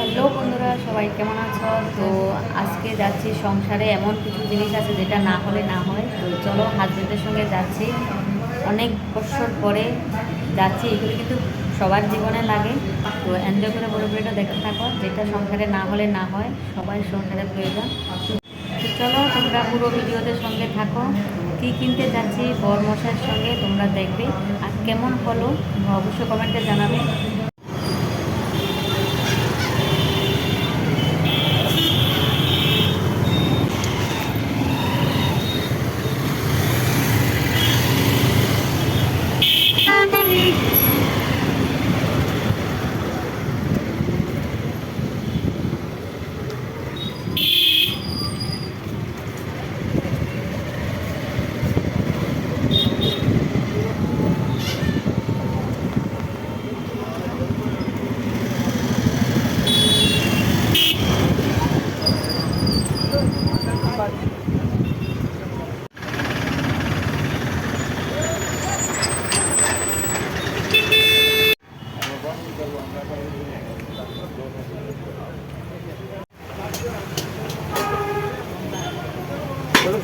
Hello বন্ধুরা, সবাই কেমন আছো? তো আজকে যাচ্ছি সংসারে এমন কিছু জিনিস আছে যেটা না হলে না হয়। তো চলো, হাজবেন্ডের সঙ্গে যাচ্ছি, অনেক বছর পরে যাচ্ছি। এগুলো কিন্তু সবার জীবনে লাগে। তো এনজয় করে পুরো ভিডিওটা দেখতে থাকো। যেটা সংসারে না হলে না হয়, সবাই সংসারে প্রয়োজন। তো চলো, তোমরা পুরো ভিডিওদের সঙ্গে থাকো। কী কিনতে যাচ্ছি বর মশাইয়ের সঙ্গে তোমরা দেখবে, আর কেমন হলো অবশ্যই কমেন্টে জানাবে।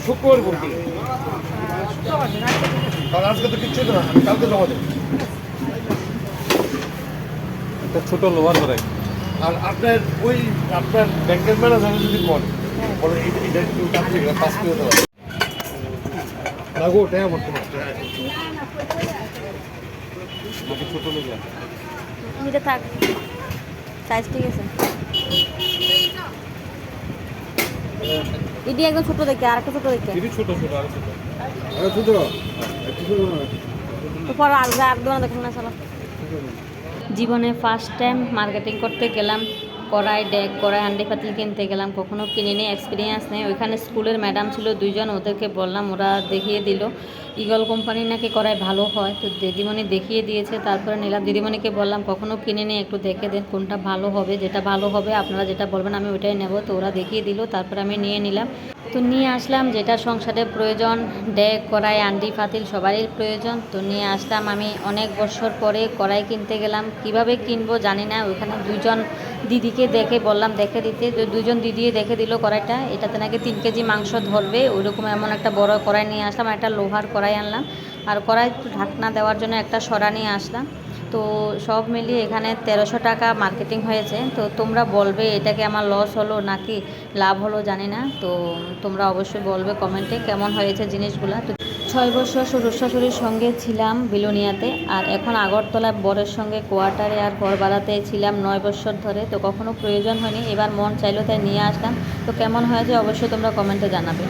শুক্রবার বলছি, কারণ আজকে তো কিচ্ছু না, আমি কালকে জমা দেবো। একটা ছোট লোহার ধরে আর আপনার ওই আপনার ব্যাংকের ম্যানেজার যদি বলে এটা একটু কাজ থেকে পাস করে দেওয়া লাগো, ওটাই আমার তোমার নাকি ছোট লোহা। এটা থাক, সাইজ ঠিক আছে। এটি একদম ছোট দেখে, আর একটা ছোট দেখে। এটি ছোট ছোট আর ছোট। ছোট তো পরে আর দোকানে দেখুন না, চলো। জীবনে ফার্স্ট টাইম মার্কেটিং করতে গেলাম। কড়াই, ডেক, কড়াই, হান্ডি পাতিল কিনতে গেলাম, কখনো কিনিনি, এক্সপিরিয়েন্স নেই। ওইখানে স্কুলের ম্যাডাম ছিল দুইজন, ওদেরকে বললাম, ওরা দেখিয়ে দিল ইগল কোম্পানির নাকি কড়াই ভালো হয়। তো দিদিমণি দেখিয়ে দিয়েছে, তারপরে নিলাম। দিদিমণিকে বললাম কখনো কিনিনি, একটু দেখে দেন কোনটা ভালো হবে। যেটা ভালো হবে আপনারা যেটা বলবেন আমি ওইটাই নেব। তো ওরা দেখিয়ে দিল, তারপরে আমি নিয়ে নিলাম। তো নিয়ে আসলাম যেটা সংসারে প্রয়োজন, ডেক, কড়াই, হান্ডি পাতিল সবারই প্রয়োজন। তো নিয়ে আসলাম। আমি অনেক বছর পরে কড়াই কিনতে গেলাম, কিভাবে কিনবো জানি না। ওইখানে দুজন দিদিকে দেখে বললাম দেখে দিতে, তো দুজন দিদি দেখে দিল কড়াইটা, এটাতে নাকি 3 কেজি মাংস ধরবে। ওইরকম এমন একটা বড় কড়াই নিয়ে আসলাম, একটা লোহার কড়াই আনলাম। আর কড়াই ঢাকনা দেওয়ার জন্য একটা সরা নিয়ে আসলাম। তো সব মিলিয়ে এখানে 1300 টাকা মার্কেটিং হয়েছে। তো তোমরা বলবে এটাকে আমার লস হলো নাকি লাভ হলো জানি না। তো তোমরা অবশ্যই বলবে কমেন্টে কেমন হয়েছে জিনিসগুলো। তো 6 বছর শ্বশুর শাশুড়ির সঙ্গে ছিলাম বিলোনিয়াতে, আর এখন আগরতলায় বরের সঙ্গে কোয়ার্টারে আর ঘর ভাড়াতে ছিলাম 9 বছর ধরে। তো কখনো প্রয়োজন হয়নি, এবার মন চাইলো তাই নিয়ে আসলাম। তো কেমন হয়েছে অবশ্যই তোমরা কমেন্টে জানাবে।